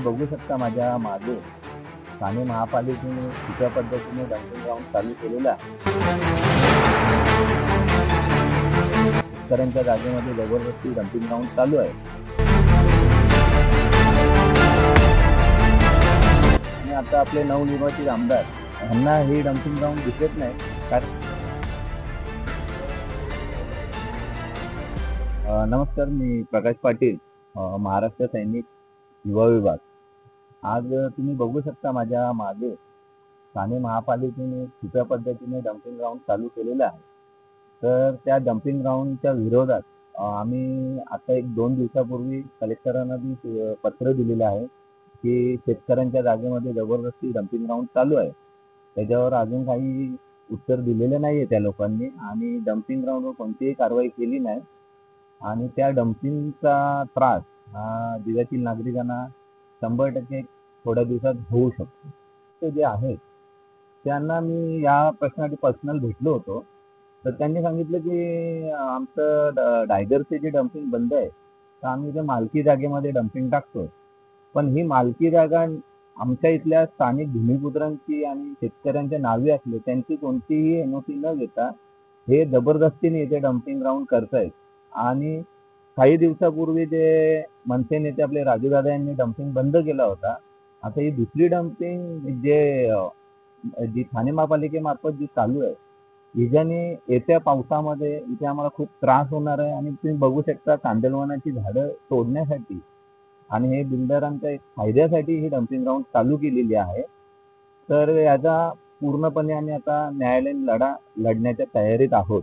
बघू शकता माझ्या मागे ठाणे महापालिकेने छुप्या पद्धतीने डंपिंग ग्राउंड चालू केलेला आहे. शेतकऱ्यांच्या जागेमध्ये जबरदस्ती डंपिंग ग्राउंड चालू आहे आणि आता आपले नवनिर्वाचित आमदार यांना हे डंपिंग ग्राउंड दिसत नाही. कारण नमस्कार, मी प्रकाश पाटील, महाराष्ट्र सैनिक युवा विभाग. आज तुम्ही बघू शकता माझ्या मागे ठाणे महापालिकेने छुप्या पद्धतीने डंपिंग ग्राउंड चालू केलेलं आहे. तर त्या डंपिंग ग्राउंडच्या विरोधात आम्ही आता 1-2 दिवसापूर्वी कलेक्टरांना पत्र दिलेलं आहे की शेतकऱ्यांच्या जागेमध्ये जबरदस्ती डंपिंग ग्राउंड चालू आहे. त्याच्यावर अजून काही उत्तर दिलेलं नाही आहे त्या लोकांनी आणि डंपिंग ग्राउंडवर कोणतीही कारवाई केली नाही आणि त्या डंपिंगचा त्रास हा जिल्ह्यातील नागरिकांना 100% थोड्या दिवसात होऊ शकतो. ते जे आहेत त्यांना मी या प्रश्नासाठी पर्सनल भेटलो होतो. तर त्यांनी सांगितलं की आमचं डायगरचे जे डंपिंग बंद आहे, तर आम्ही ते मालकी जागेमध्ये डंपिंग टाकतो. पण ही मालकी जागा आमच्या इथल्या स्थानिक भूमिपुत्रांची आणि शेतकऱ्यांच्या नावे असले त्यांची कोणतीही एनओसी न घेता हे जबरदस्तीने इथे डंपिंग ग्राउंड करतायत. आणि काही दिवसापूर्वी जे मनसे नेते आपले राजूदादा यांनी डंपिंग बंद केला होता. आता ही दुसरी डंपिंग जी ठाणे महापालिकेमार्फत जी चालू आहे, हिच्याने येत्या पावसामध्ये इथे आम्हाला खूप त्रास होणार आहे आणि तुम्ही बघू शकता कांदळवनाची झाडं तोडण्यासाठी आणि हे बिल्डरांच्या एक फायद्यासाठी ही डंपिंग ग्राउंड चालू केलेली आहे. तर याचा पूर्णपणे आम्ही आता न्यायालयीन लढा लढण्याच्या तयारीत आहोत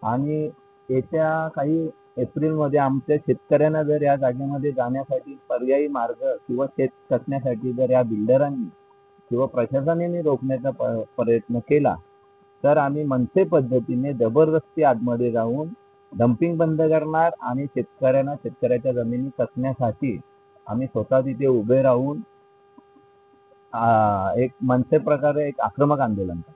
आणि येत्या काही एप्रिलमध्ये आमच्या शेतकऱ्यांना जर या जागेमध्ये जाण्यासाठी पर्यायी मार्ग किंवा शेत करण्यासाठी जर या बिल्डरांनी किंवा प्रशासनाने रोखण्याचा प्रयत्न केला तर आम्ही मनसे पद्धतीने जबरदस्ती आतमध्ये जाऊन डंपिंग बंद करणार आणि शेतकऱ्याच्या जमिनी कसण्यासाठी आम्ही स्वतः तिथे उभे राहून एक मनसे प्रकारे एक आक्रमक आंदोलन करणार.